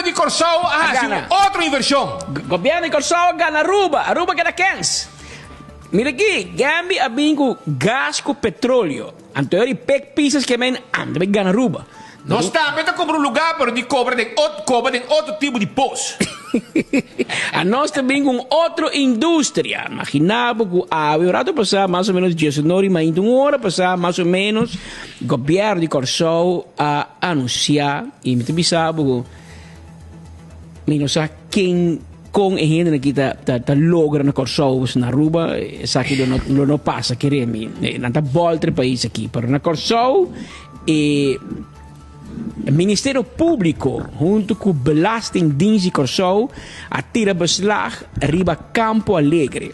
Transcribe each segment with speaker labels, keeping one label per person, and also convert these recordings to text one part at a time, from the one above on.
Speaker 1: de Corsao hace otra inversión.
Speaker 2: Gobierno de Corsao gana Aruba. Aruba que da Kens. Mira aqui, Gambia a bingo gas com petróleo. Anterior pek pisas que men anda bem gana Aruba.
Speaker 1: Não está, mas cobra um lugar, mas de cobra de outro tipo de poço.
Speaker 2: A nós também com outra indústria. Imaginava que a hora passar mais ou menos 19 mas então hora passar mais ou menos o governo de Corsao a anunciar e me também sabe que não sabe quem com a gente que tá logra na Corsao na Aruba sabe que não passa querer me não tá volta país aqui para na Corsao e o Ministério Público, junto com o Belastingdienst de Corsao, atira beslag riba Campo Alegre.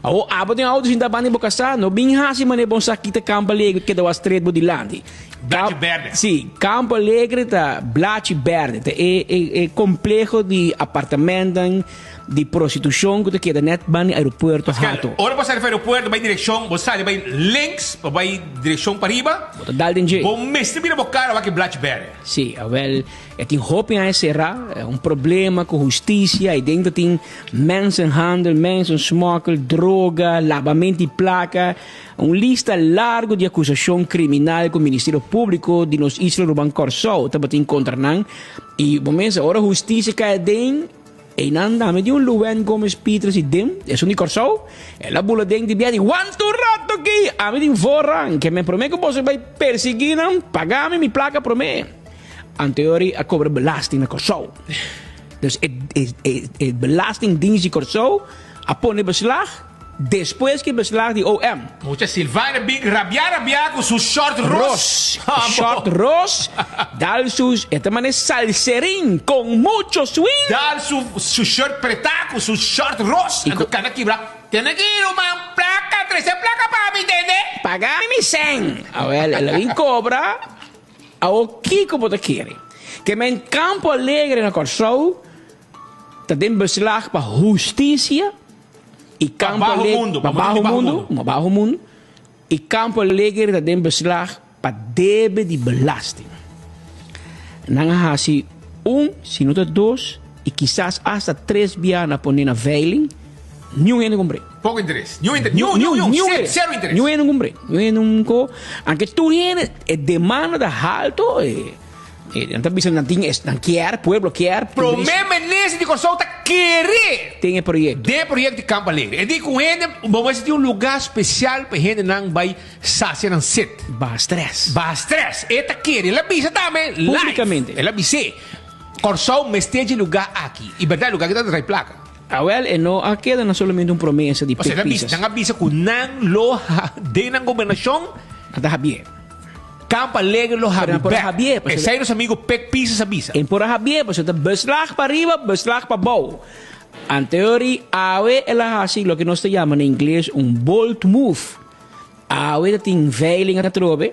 Speaker 2: O abo tem autos ainda bem bocassa, no bem hasi mane bom sakita Campo Alegre que da street bodilandi.
Speaker 1: Blachi Verde.
Speaker 2: Sim, Campo Alegre tá Blachi Verde, é complexo de apartamentos de prostituição que queda net bem aeroporto rato.
Speaker 1: Ora você vai aeroporto, vai direção, você vai links, vai direção para riba.
Speaker 2: Dal denje.
Speaker 1: Bom, mestre vira bocara vai que Blachi Verde.
Speaker 2: Sim, well, tem hope em serra, é problema com justiça, e dentro tem mensenhandel, mensensmokkel, droga, lavamento de placa, lista larga de acusação criminal com o Ministério Público de nos Isla Ruban Corsao, também contra nan, e momento agora justiça cai dentro. E nanda, me di un Luen Gomez Peters e dem, e sono di Corsao, e la bula deng di biadi, quanto ratto qui, a me di vorran, che me promette che posso vai perseguire, pagami mi placa per me. Anteori a cobre belasting na Corsao. Dus het belastingdienst di Corsao, a pone beslag, después que beslag di OM.
Speaker 1: Mucha Silvana Big rabia con su short ross.
Speaker 2: Short ross, dal sus, esta man es salserín con mucho swing.
Speaker 1: Dal su short pretaco, su short ross. Ando cana quibra. Tiene que ir una placa, 13 placas para mi tende.
Speaker 2: Pagami mi 100. A ver, la vin cobra, a o Kiko bota quiere. Que me en Campo Alegre na Corsao, ta den beslag pa justicia. E Campo Alegre, bajo mundo, e Campo Alegre dat den beslag para debe de belasting. Nanga hasi se não dois, e quizás hasta 3 via na poner na veiling, nenhum é comprei.
Speaker 1: Pouco interesse. Zero interesse.
Speaker 2: Nenhum é comprei. Nenhum co, anche tu é demanda da alto não está pensando não quer, pueblo quer.
Speaker 1: Problema nesse de Corsao tá querer.
Speaker 2: Tem projeto.
Speaker 1: De projeto de Campo Alegre. E digo com gente, vamos ter lugar especial para gente não vai saciar um set.
Speaker 2: Ba stress.
Speaker 1: Eta querer. Ela avisa também.
Speaker 2: Publicamente.
Speaker 1: Ela avisa. Corsao me esteja lugar aqui. E verdade, lugar que está trai placa.
Speaker 2: Well, não queda não somente uma promessa de
Speaker 1: pisas. Você não avisa que não lo de na governação.
Speaker 2: Está bien.
Speaker 1: Campo Alegre lo Javier. E sai os amigos pek pisas avisa.
Speaker 2: En por Javier, pues está beslag para arriba, beslag para abajo. Anteori, awe ela hasi lo que nós te llaman en inglés un bold move. Awe tem veiling a trobe.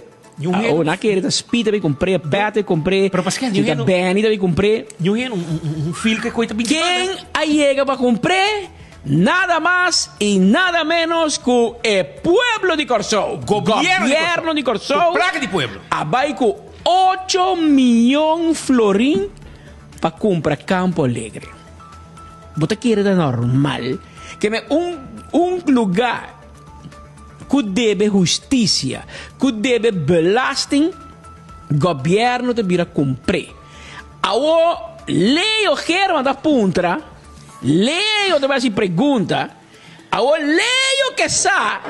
Speaker 2: O na querer da speed vi comprei, pete comprei.
Speaker 1: Pero Pascal,
Speaker 2: eu bem vi comprei.
Speaker 1: Eu um fil que coita bem.
Speaker 2: Quem aí chega para comprar? Nada más y nada menos que el pueblo de Corsao. Gobierno de Corsao.
Speaker 1: Placa de pueblo.
Speaker 2: Abai con 8 millones florín para comprar Campo Alegre. ¿Vos te quieres de normal? Que me un lugar que debe justicia, que debe belasting, gobierno te vira comprar. Ahora, leo quiero mandar punta. Leio te vai se pergunta, agora leio que sa,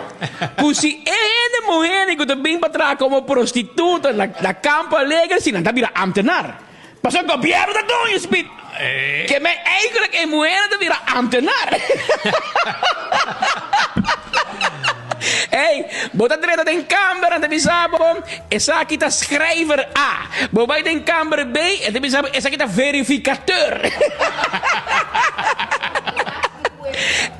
Speaker 2: pues se é mulher que também para trás como prostituta na Campo Alegre, se não está vira amtenar, passou o governo da Donha Speed, que me eigenlijk é mulher te vira amtenar. Hey, bota treta tem câmera, te bisabo, essa aqui tá schrijver A, bota tem câmera B, e te bisabo, essa aqui tá verificador.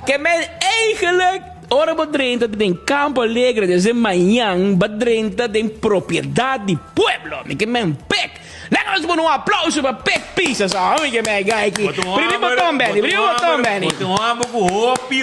Speaker 2: Que men eigenlijk, ora bedrenta tem Campo Alegre desde manhã, bedrenta tem propriedade de pueblo, que men pek. Lekker ons een applaus voor Pek Pieces. Oh, ik heb mij kijken. Prima bottom, Benny. Prima bottom, Benny.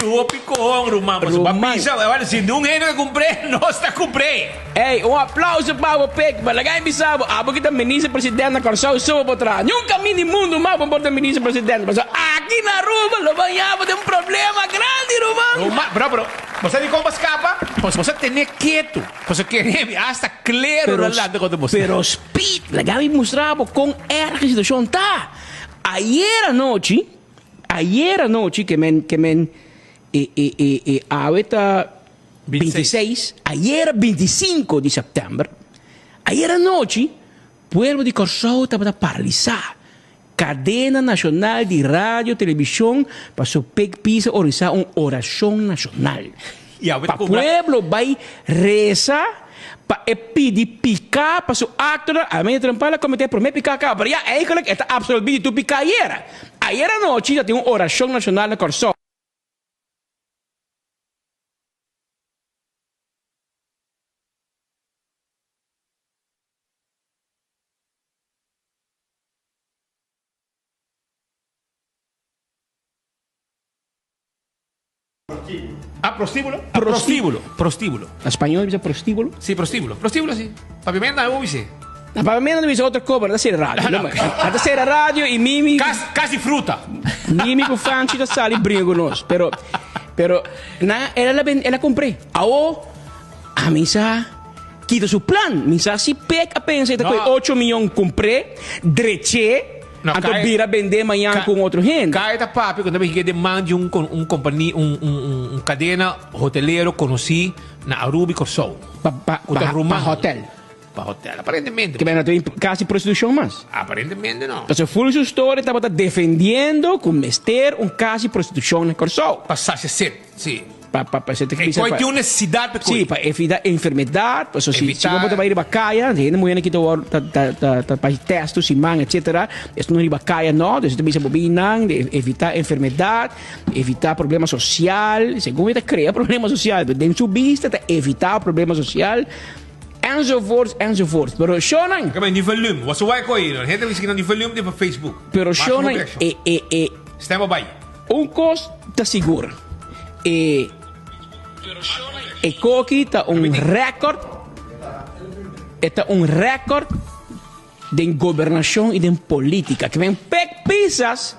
Speaker 1: Hopi, com, Rumang. Pisa, olha, se não ainda comprei, nós está comprei.
Speaker 2: Hey, aplauso para o Pek. Mas lagay bisabo, abo kita ministro-presidente na Corsao, so potra. Nunca mini mundo mal para ministro-presidente. Mas aqui na Aruba, lo banhava tem problema grande, Rumang.
Speaker 1: Bro, você de como escapa? Você tem quieto. Você quer hasta claro na lado quando você.
Speaker 2: Pero speed, lagay mostrava com erge situação tá. Ayer anoche que men ahorita 26, ayer 25 de septiembre, ayer anoche, pueblo de Corsao estaba paralizado. Cadena Nacional de Radio Televisión pasó Pek Pisa a organizar una oración nacional. Para pueblo va a rezar, para pedir picar, para su actor, a mí trampar cometer por mí picar acá, pero ya eigenlijk está absolvido tu picar ayer. Ayer anoche ya tiene una oración nacional en Corsao.
Speaker 1: Prostíbulo.
Speaker 2: Español dice prostíbulo.
Speaker 1: Sí, prostíbulo, sí. Pavimenta, dice.
Speaker 2: La pavimenta dice otra cosa, da ser radio. Da ser radio e Mimi.
Speaker 1: Casi fruta.
Speaker 2: Mimi com Fanchi da sala e brinca conosco. Pero, ela comprei. A misa, quita su plan. Misa, si Pek a pensa, que 8 milhões comprei, dreche. Então vira vender amanhã com outro gente.
Speaker 1: Cai da papi quando eu demande companhia, cadena hoteleiro conheci na Aruba e Corsao.
Speaker 2: Para hotel.
Speaker 1: Para hotel, aparentemente.
Speaker 2: Que não tem casa de prostituição mais.
Speaker 1: Aparentemente não.
Speaker 2: Então, full sua história estava defendendo com mester casa de prostituição em Corsao.
Speaker 1: Passar ser, sim.
Speaker 2: Para
Speaker 1: tem uma necessidade para
Speaker 2: sim, para evitar enfermidade, para se vamos para ir para caia, tem mulher que para testes, simang, etc. Isso não é para caia não, isso também se bobinan, evitar enfermidade, evitar problema social, segundo ele cria problema social, dentro sua vista evitar problema social. Enzovoort. Pero Shonan.
Speaker 1: Kami ni volume. Was vai ko ir. Gente misschien aan die volume de Facebook.
Speaker 2: Pero Shonan
Speaker 1: Stemma bij.
Speaker 2: Cos ta seguro. Koki ta record. Está record de gobernação e de política. Que vem Pek Pisas.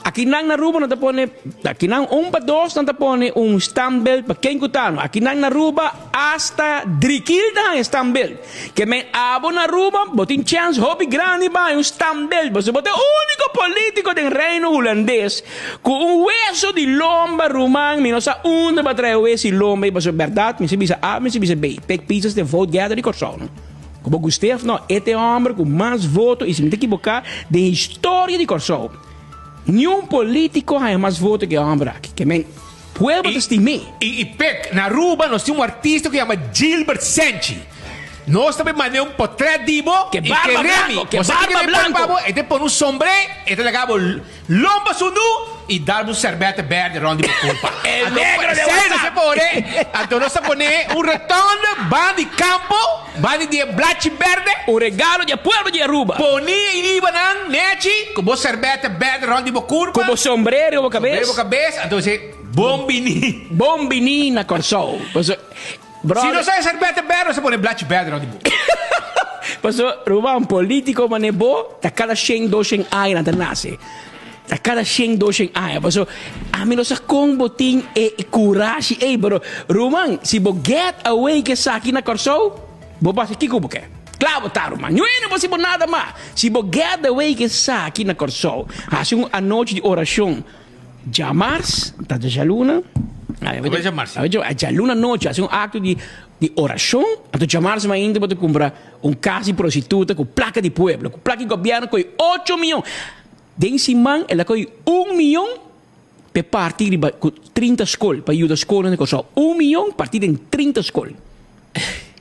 Speaker 2: Aqui na Aruba não te pone, aqui na 1 para 2 não te pone standbeeld para quem cutano. Aqui na Aruba hasta 3 kilda standbeeld. Que men abo na Aruba, botin chance hobby grande ba standbeeld. Você bote único político do reino holandês com hueso de lomba rumang, mi não sa onde para trazer hueso de lomba, e verdade, me se bisa A, me se bisa B. Pek Pisas de vote gather de Corsao. Como Gustavo, não, este homem com mais votos e se me equivocar de história de Corsao. Nenhum político tem mais votos que o homem aqui. Que men, pueblo te estimé.
Speaker 1: E Pek, na Aruba nós temos artista que chama Gilbert Senchi. Nós também mandamos portrait dibo
Speaker 2: que barba blanco, que barba blanco.
Speaker 1: Ele põe sombrero, ele legava lomba sundu e dá cerveza verde rondi por culpa.
Speaker 2: É negro de
Speaker 1: você pode. Então nós ponemos retorno, ban de campo, ban de black verde.
Speaker 2: Regalo de pueblo de Aruba.
Speaker 1: Ponia e ibanan, neti, com cerveza verde rondi por culpa.
Speaker 2: Com sombrero na
Speaker 1: cabeça. Então bombini.
Speaker 2: Bombini na Corsao.
Speaker 1: Se não sai cerveza verde, você põe black verde rondi por
Speaker 2: culpa. Ruba um político manebo, tá cada 100, 200 anos na nasce. A cada 100, 200 anos. A mim não sa com botin e coragem. Ei, bro, Roman, se você get away que sa aqui na Corsao, você passa aqui como que? Claro, tá, Roman. Não é possível nada mais. Se você get away que sa aqui na Corsao, assim uma noite de oração, Jamars, tá de Jaluna. A Jaluna noite, assim acto de oração. Então, Jamars ainda pode comprar casa de prostituta com placa de pueblo, com placa de governo com 8 milhões. Dense man, ela coi 1 milhão per partir de 30 escolas, para ajudar a escola na Corsao. 1 milhão partido em 30 escolas.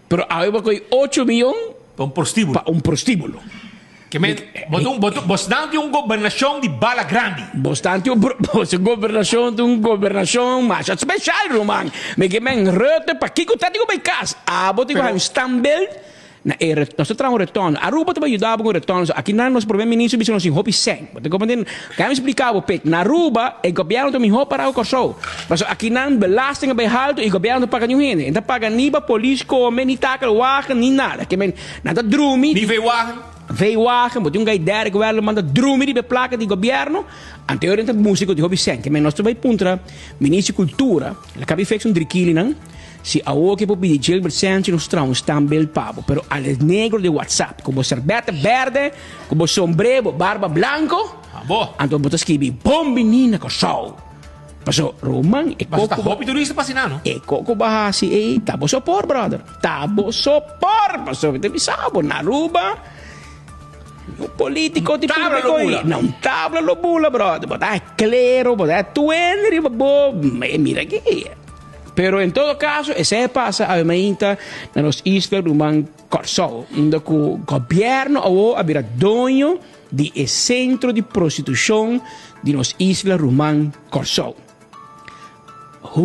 Speaker 2: Pero agora coi 8 milhões
Speaker 1: para um prostíbulo. Que men, bastante governação de bala grande.
Speaker 2: Bastante governação de governação mais especial, Roman. Me que men rete para que tá digo bem casa. Bote com standbeeld. nós estamos retorno. Aruba também ajudava com o retorno. Aqui não nós primeiro ministro disse nós em hopi sem. Você compreende? Quer me explicar o pec? Na Aruba o governo também hopi para o corso. Mas aqui não belasting bem alto e o governo paga nenhum. Então paga nem para polícia, como nem taca wagen nem nada. Que men nada drumi.
Speaker 1: Ni veewagen.
Speaker 2: Veewagen, moet een ideia que o manda drumi de placa de governo. Anteriormente músico de hopi sem. Que men nós também puntra ministro cultura. La cabe fez driquili não. Si a que può pedir Gilbert Sánchez nos trae un stambel pavo, pero al negro de WhatsApp, como cerbete verde, como sombrero, barba blanco, anto bota scrivi bombinina con show. Paso Roman e
Speaker 1: Mas tá
Speaker 2: coco.
Speaker 1: hobby turista passinando, não?
Speaker 2: E coco bahasi, e tabo sopor, brother. Tabo sopor, paso te bisabo na Aruba. Un politico di
Speaker 1: tabla lo bula.
Speaker 2: non tabla lo bula, brother. But è claro, but è tuenri, mira que. Pero en todo caso, ese pasa a meinta na los islas Rumán Corsol, onde o governo o abrirá dono de centro de prostituição de nos islas Rumán Corsol.